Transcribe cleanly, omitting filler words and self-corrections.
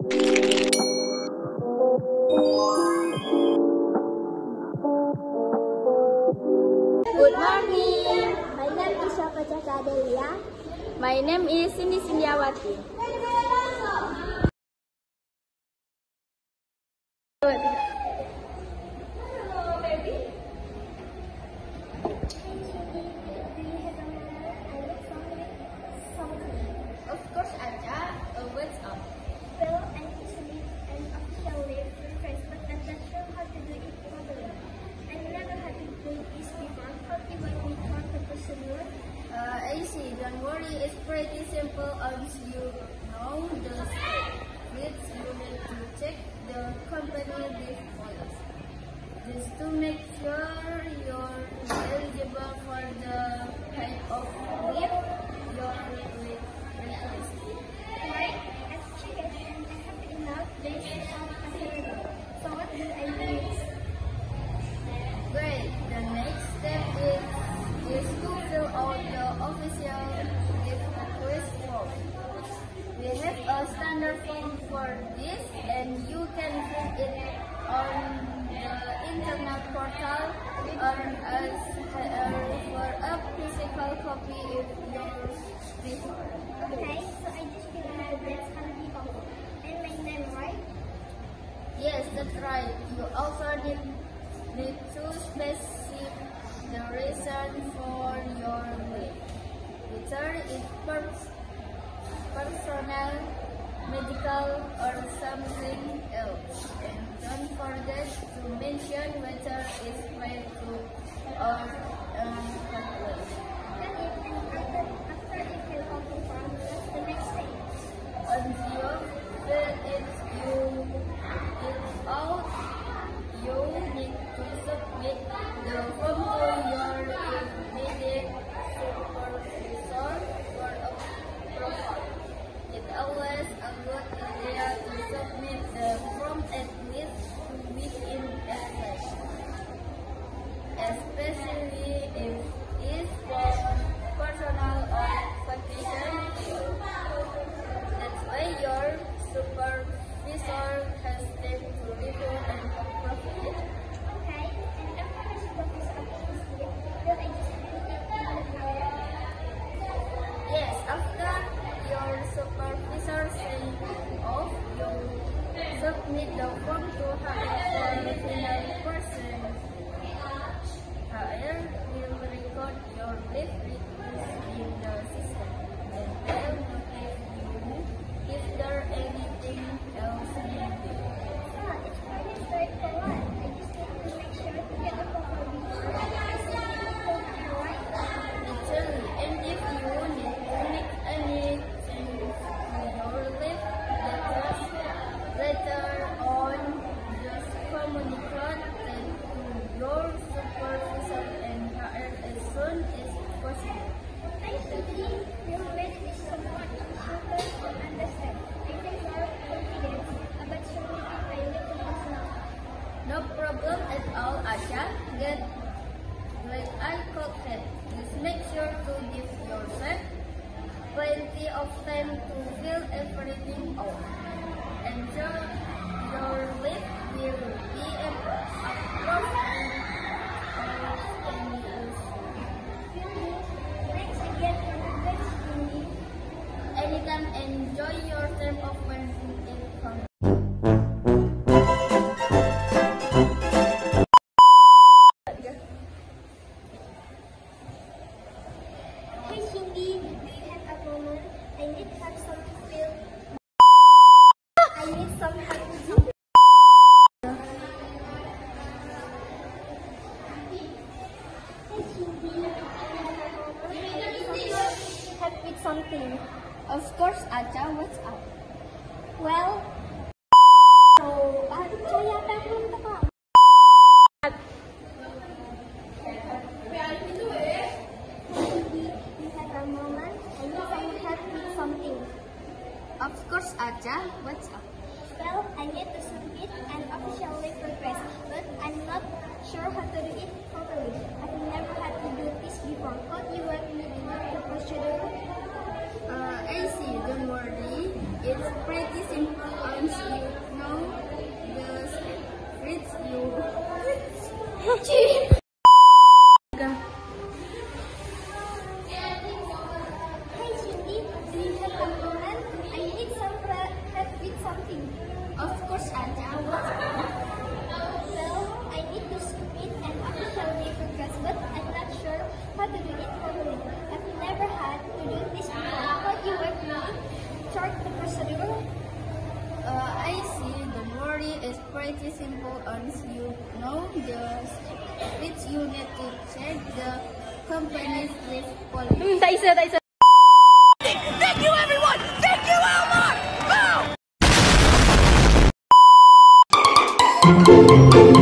Good morning. My name is Syafa Delia. My name is Cindy Sindiawati. Of course, Acha. What's up? Well, I need to meet an official leave request, but I'm not sure how to do it properly. I've never had to do this before. How do I meet one the procedure? I see. Don't worry. It's pretty simple. Once you know the steps, you need to check the company leave policy. Just to make sure you're eligible for the type of leave you're requesting. Right? I've checked it and I have enough days available. So what do I do next? Great. The next step is to fill out the official leave request form. We have a standard form for this, and you can fill it on the internet portal or as for a physical copy if yours prefer. Okay, so I just feel that that's gonna be all. And my name, right? Yes, that's right. You also need to specify the reason for your leave. Whether it's personal, medical, or something else. And don't forget to mention whether it's paid to or paid. Got it. And after I fill out the form, what's the next stage? Once you fill it out, you need to submit the form to your immediate supervisor for approval. It's always a good idea to submit the form at least 2 weeks in advance, especially if it's for personal or vacation leave. That's why your supervisor has time to review and approve it. Okay, and after my supervisor approves it, will I just put it in the file? Yes, after your supervisor signs off, you submit the form to HR for the final person. HR will record your leave request in the system, and they'll notify you if there's anything else needed. It's pretty straightforward. I just need to make sure to get approval before I submit the form, right? Actually, and if you need to make any changes to your leave later on, just communicate that to your supervisor and HR as soon as possible. Thanks, Cindy. You've made me so much super to understand. I take more confidence about showing up my little personal. No problem at all, Asha. Get like I called it. Just make sure to give yourself plenty of time to fill everything out. And so your leave will be approved and used. Really? Thanks again for the best, Cindy. Anytime, enjoy your time off when it comes. Hey, Cindy. Do you have a moment? I need some help to fill. I need some help to fill. Hey, Cindy. Do you have a moment? I need some help with something. Of course, Acha, what's up? Well, so, bakit kaya pumunta ka? You have a moment? I need some help with something. Of course, Acha, what's up? Well, I need to submit an official leave request, but I'm not sure how to do it properly. I've never had to do this before. How do you want me to do the procedure? I see, don't worry. It's pretty simple once start the procedure? I see. Don't worry, it's pretty simple. Once you know the steps you need to check the company's lift policy. Thank you, everyone! Thank you, Elmar! Boom!